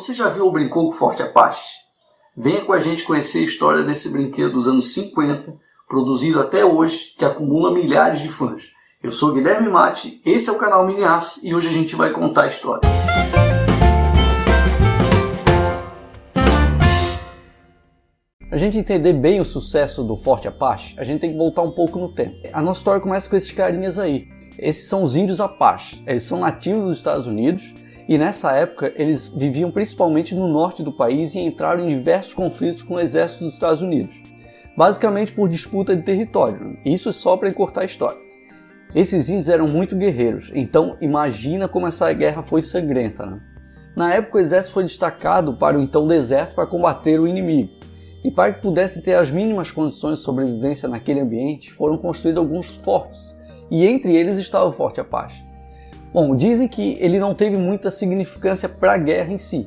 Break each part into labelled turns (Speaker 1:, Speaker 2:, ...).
Speaker 1: Você já viu ou brincou com o Forte Apache? Venha com a gente conhecer a história desse brinquedo dos anos 50, produzido até hoje, que acumula milhares de fãs. Eu sou Guilherme Matti, esse é o canal Mini-Aço e hoje a gente vai contar a história. Para a gente entender bem o sucesso do Forte Apache, a gente tem que voltar um pouco no tempo. A nossa história começa com esses carinhas aí. Esses são os índios Apaches. Eles são nativos dos Estados Unidos e nessa época eles viviam principalmente no norte do país e entraram em diversos conflitos com o exército dos Estados Unidos. Basicamente por disputa de território. Isso é só para encurtar a história. Esses índios eram muito guerreiros, então imagina como essa guerra foi sangrenta, né? Na época o exército foi destacado para o então deserto para combater o inimigo. E para que pudessem ter as mínimas condições de sobrevivência naquele ambiente, foram construídos alguns fortes, e entre eles estava o Forte Apache. Bom, dizem que ele não teve muita significância para a guerra em si.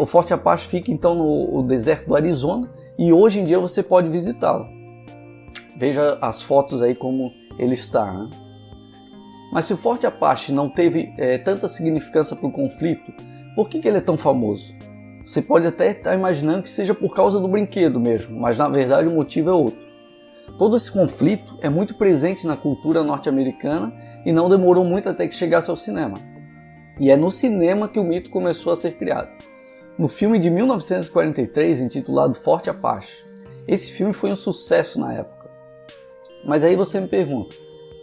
Speaker 1: O Forte Apache fica então no deserto do Arizona, e hoje em dia você pode visitá-lo. Veja as fotos aí como ele está, né? Mas se o Forte Apache não teve tanta significância para o conflito, por que ele é tão famoso? Você pode até estar imaginando que seja por causa do brinquedo mesmo, mas na verdade o motivo é outro. Todo esse conflito é muito presente na cultura norte-americana e não demorou muito até que chegasse ao cinema. E é no cinema que o mito começou a ser criado. No filme de 1943, intitulado Forte Apache, esse filme foi um sucesso na época. Mas aí você me pergunta,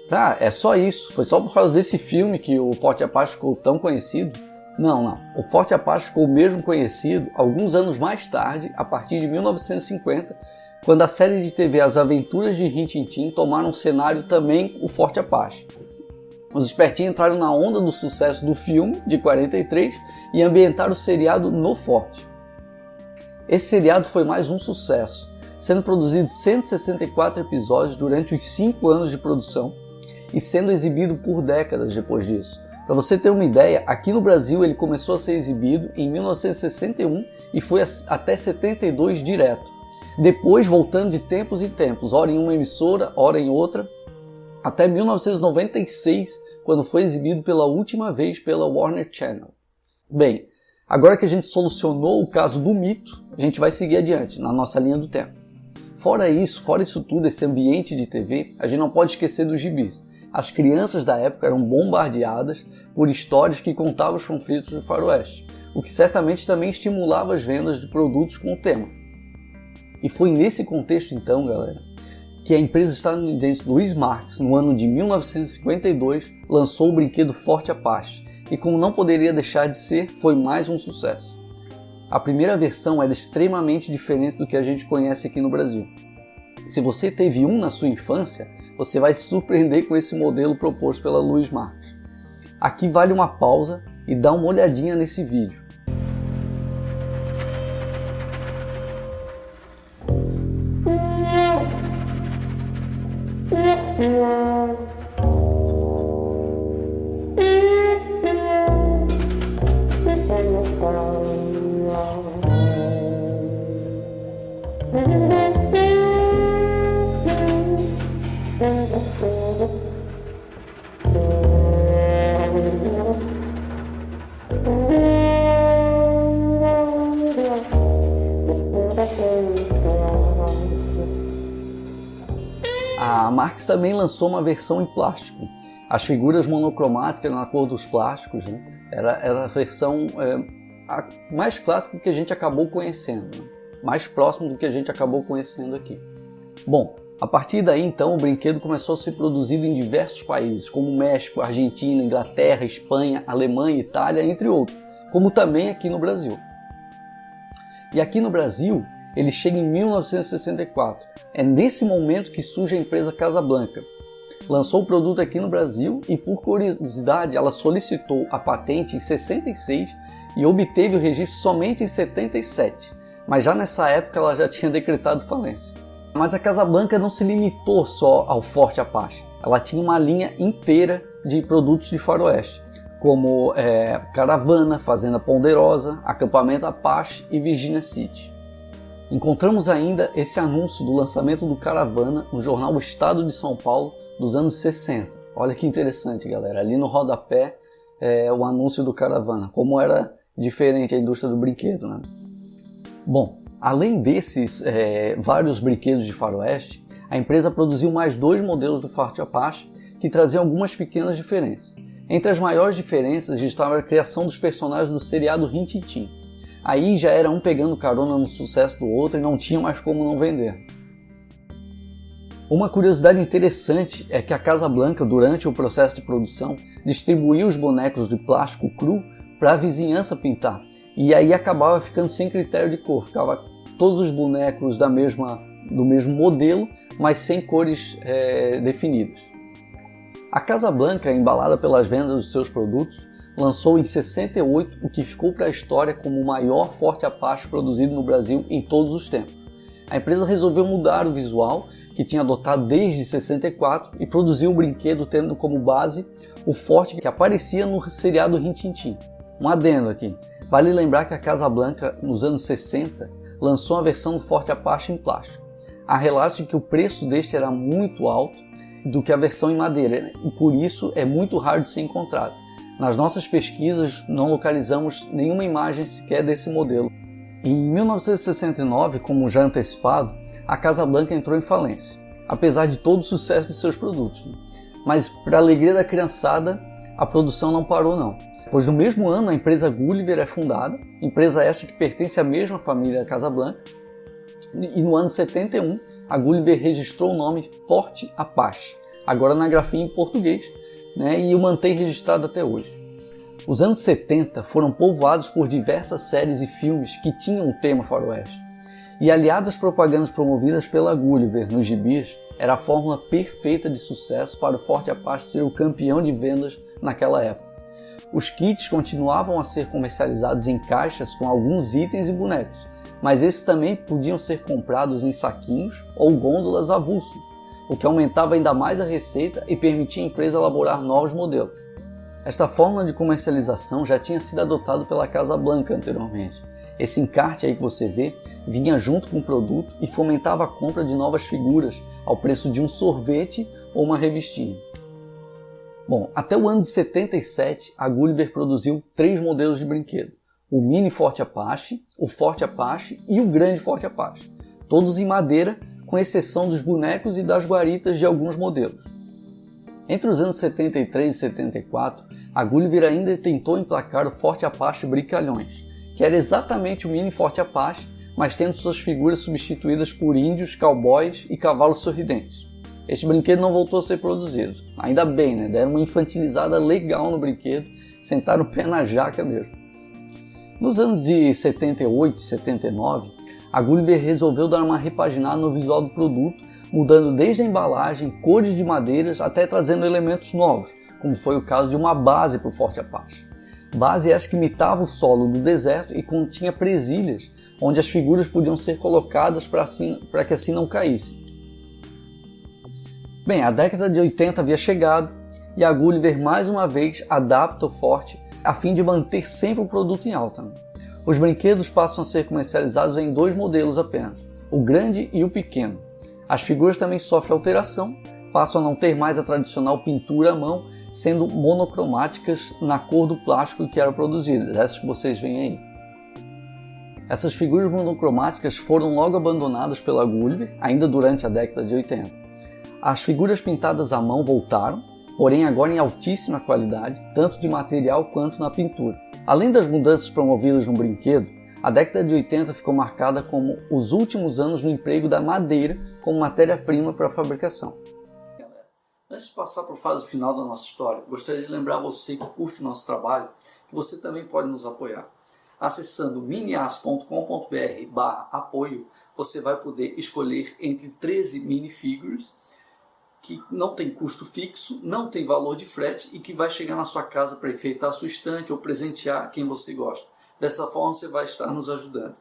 Speaker 1: tá, é só isso? Foi só por causa desse filme que o Forte Apache ficou tão conhecido? Não. O Forte Apache ficou mesmo conhecido alguns anos mais tarde, a partir de 1950, quando a série de TV As Aventuras de Rin Tin Tin tomaram um cenário também o Forte Apache. Os espertinhos entraram na onda do sucesso do filme, de 43, e ambientaram o seriado no Forte. Esse seriado foi mais um sucesso, sendo produzido 164 episódios durante os 5 anos de produção e sendo exibido por décadas depois disso. Para você ter uma ideia, aqui no Brasil ele começou a ser exibido em 1961 e foi até 72 direto. Depois voltando de tempos em tempos, ora em uma emissora, ora em outra, até 1996, quando foi exibido pela última vez pela Warner Channel. Bem, agora que a gente solucionou o caso do mito, a gente vai seguir adiante na nossa linha do tempo. Fora isso tudo, esse ambiente de TV, a gente não pode esquecer dos gibis. As crianças da época eram bombardeadas por histórias que contavam os conflitos do faroeste, o que certamente também estimulava as vendas de produtos com o tema. E foi nesse contexto então, galera, que a empresa estadunidense Louis Marx, no ano de 1952, lançou o brinquedo Forte Apache, e como não poderia deixar de ser, foi mais um sucesso. A primeira versão era extremamente diferente do que a gente conhece aqui no Brasil. Se você teve um na sua infância, você vai se surpreender com esse modelo proposto pela Louis Marx. Aqui vale uma pausa e dá uma olhadinha nesse vídeo. A Marx também lançou uma versão em plástico. As figuras monocromáticas na cor dos plásticos, né? Era a versão a mais clássica que a gente acabou conhecendo, né? Mais próximo do que a gente acabou conhecendo aqui. Bom, a partir daí então o brinquedo começou a ser produzido em diversos países, como México, Argentina, Inglaterra, Espanha, Alemanha, Itália, entre outros, como também aqui no Brasil. E aqui no Brasil, ele chega em 1964. É nesse momento que surge a empresa Casablanca. Lançou o produto aqui no Brasil e, por curiosidade, ela solicitou a patente em 66 e obteve o registro somente em 77. Mas já nessa época ela já tinha decretado falência. Mas a Casablanca não se limitou só ao Forte Apache. Ela tinha uma linha inteira de produtos de faroeste, como Caravana, Fazenda Ponderosa, Acampamento Apache e Virginia City. Encontramos ainda esse anúncio do lançamento do Caravana no jornal O Estado de São Paulo dos anos 60. Olha que interessante, galera. Ali no rodapé o anúncio do Caravana, como era diferente a indústria do brinquedo, né? Bom, além desses vários brinquedos de faroeste, a empresa produziu mais 2 modelos do Forte Apache que traziam algumas pequenas diferenças. Entre as maiores diferenças estava a criação dos personagens do seriado Rin Tin Tin. Aí já era um pegando carona no sucesso do outro e não tinha mais como não vender. Uma curiosidade interessante é que a Casablanca, durante o processo de produção, distribuía os bonecos de plástico cru para a vizinhança pintar. E aí acabava ficando sem critério de cor, ficava todos os bonecos do mesmo modelo, mas sem cores definidas. A Casablanca, embalada pelas vendas dos seus produtos, lançou em 68 o que ficou para a história como o maior Forte Apache produzido no Brasil em todos os tempos. A empresa resolveu mudar o visual, que tinha adotado desde 64, e produziu o brinquedo tendo como base o Forte que aparecia no seriado Rin Tin Tin. Um adendo aqui, vale lembrar que a Casablanca, nos anos 60, lançou a versão do Forte Apache em plástico. Há relatos de que o preço deste era muito alto do que a versão em madeira, e por isso é muito raro de ser encontrado. Nas nossas pesquisas não localizamos nenhuma imagem sequer desse modelo. Em 1969, como já antecipado, a Casablanca entrou em falência, apesar de todo o sucesso de seus produtos. Mas, para a alegria da criançada, a produção não parou não. Pois no mesmo ano a empresa Gulliver é fundada, empresa esta que pertence à mesma família Casablanca, e no ano 71 a Gulliver registrou o nome Forte Apache, agora na grafia em português, e o mantém registrado até hoje. Os anos 70 foram povoados por diversas séries e filmes que tinham um tema faroeste. E aliado às propagandas promovidas pela Gulliver nos gibis, era a fórmula perfeita de sucesso para o Forte Apache ser o campeão de vendas naquela época. Os kits continuavam a ser comercializados em caixas com alguns itens e bonecos, mas esses também podiam ser comprados em saquinhos ou gôndolas avulsos, o que aumentava ainda mais a receita e permitia à empresa elaborar novos modelos. Esta fórmula de comercialização já tinha sido adotada pela Casablanca anteriormente. Esse encarte aí que você vê vinha junto com o produto e fomentava a compra de novas figuras ao preço de um sorvete ou uma revistinha. Bom, até o ano de 77, a Gulliver produziu 3 modelos de brinquedo: o Mini Forte Apache, o Forte Apache e o Grande Forte Apache, todos em madeira, com exceção dos bonecos e das guaritas de alguns modelos. Entre os anos 73 e 74, a Gulliver ainda tentou emplacar o Forte Apache Brincalhões, que era exatamente o Mini Forte Apache, mas tendo suas figuras substituídas por índios, cowboys e cavalos sorridentes. Este brinquedo não voltou a ser produzido. Ainda bem, né? Deram uma infantilizada legal no brinquedo, sentaram o pé na jaca mesmo. Nos anos de 78 e 79, a Gulliver resolveu dar uma repaginada no visual do produto, mudando desde a embalagem, cores de madeiras, até trazendo elementos novos, como foi o caso de uma base para o Forte Apache. Base essa que imitava o solo do deserto e continha presilhas, onde as figuras podiam ser colocadas para que assim não caíssem. Bem, a década de 80 havia chegado e a Gulliver mais uma vez adapta o Forte a fim de manter sempre o produto em alta. Os brinquedos passam a ser comercializados em 2 modelos apenas, o grande e o pequeno. As figuras também sofrem alteração, passam a não ter mais a tradicional pintura à mão, sendo monocromáticas na cor do plástico que era produzido, essas que vocês veem aí. Essas figuras monocromáticas foram logo abandonadas pela Gulliver, ainda durante a década de 80. As figuras pintadas à mão voltaram, porém agora em altíssima qualidade, tanto de material quanto na pintura. Além das mudanças promovidas no brinquedo, a década de 80 ficou marcada como os últimos anos no emprego da madeira como matéria-prima para a fabricação. Antes de passar para a fase final da nossa história, gostaria de lembrar você que curte o nosso trabalho que você também pode nos apoiar. Acessando minias.com.br/apoio, você vai poder escolher entre 13 minifigures que não tem custo fixo, não tem valor de frete e que vai chegar na sua casa para enfeitar a sua estante ou presentear quem você gosta. Dessa forma você vai estar nos ajudando.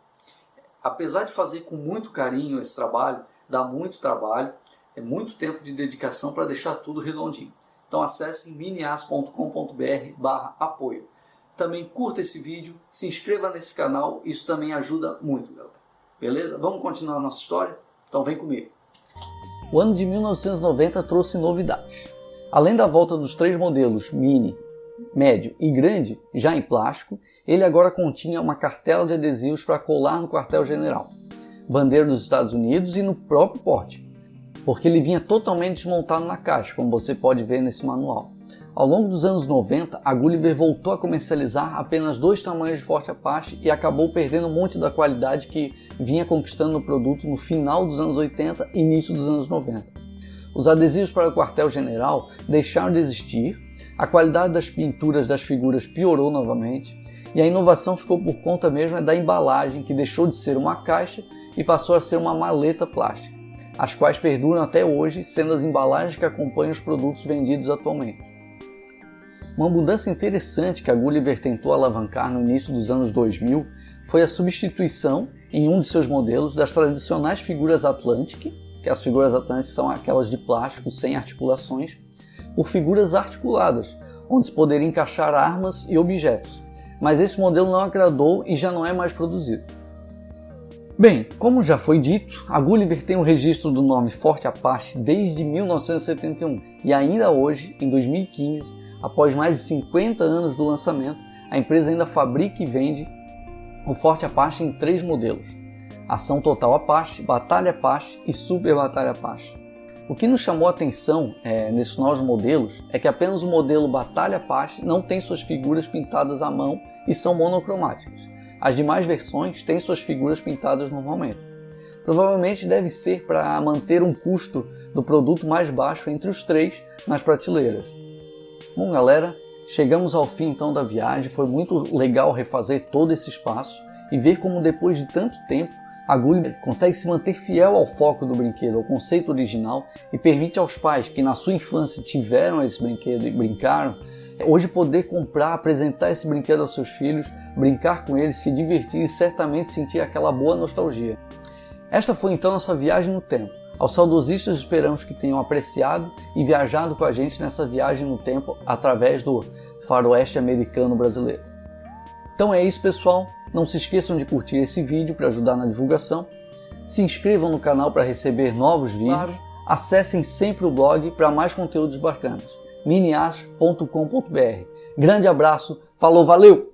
Speaker 1: Apesar de fazer com muito carinho esse trabalho, dá muito trabalho, é muito tempo de dedicação para deixar tudo redondinho. Então acesse minias.com.br/apoio. Também curta esse vídeo, se inscreva nesse canal, isso também ajuda muito, galera. Beleza? Vamos continuar a nossa história? Então vem comigo. O ano de 1990 trouxe novidades. Além da volta dos 3 modelos Mini, médio e grande, já em plástico, ele agora continha uma cartela de adesivos para colar no quartel-general, bandeira dos Estados Unidos e no próprio porte, porque ele vinha totalmente desmontado na caixa, como você pode ver nesse manual. Ao longo dos anos 90, a Gulliver voltou a comercializar apenas 2 tamanhos de Forte Apache e acabou perdendo um monte da qualidade que vinha conquistando no produto no final dos anos 80 e início dos anos 90. Os adesivos para o quartel-general deixaram de existir, a qualidade das pinturas das figuras piorou novamente e a inovação ficou por conta mesmo da embalagem, que deixou de ser uma caixa e passou a ser uma maleta plástica, as quais perduram até hoje, sendo as embalagens que acompanham os produtos vendidos atualmente. Uma mudança interessante que a Gulliver tentou alavancar no início dos anos 2000 foi a substituição, em um de seus modelos, das tradicionais figuras Atlantic, que as figuras Atlantic são aquelas de plástico sem articulações, por figuras articuladas, onde se poderia encaixar armas e objetos. Mas esse modelo não agradou e já não é mais produzido. Bem, como já foi dito, a Gulliver tem o registro do nome Forte Apache desde 1971 e ainda hoje, em 2015, após mais de 50 anos do lançamento, a empresa ainda fabrica e vende o Forte Apache em 3 modelos: Ação Total Apache, Batalha Apache e Super Batalha Apache. O que nos chamou a atenção nesses novos modelos é que apenas o modelo Batalha Apache não tem suas figuras pintadas à mão e são monocromáticas. As demais versões têm suas figuras pintadas normalmente. Provavelmente deve ser para manter um custo do produto mais baixo entre os 3 nas prateleiras. Bom, galera, chegamos ao fim então da viagem. Foi muito legal refazer todo esse espaço e ver como depois de tanto tempo a Gulliver consegue se manter fiel ao foco do brinquedo, ao conceito original, e permite aos pais que na sua infância tiveram esse brinquedo e brincaram, hoje poder comprar, apresentar esse brinquedo aos seus filhos, brincar com eles, se divertir e certamente sentir aquela boa nostalgia. Esta foi então nossa viagem no tempo. Aos saudosistas, esperamos que tenham apreciado e viajado com a gente nessa viagem no tempo através do faroeste americano brasileiro. Então é isso, pessoal. Não se esqueçam de curtir esse vídeo para ajudar na divulgação. Se inscrevam no canal para receber novos vídeos. Claro. Acessem sempre o blog para mais conteúdos bacanas. minias.com.br. Grande abraço, falou, valeu!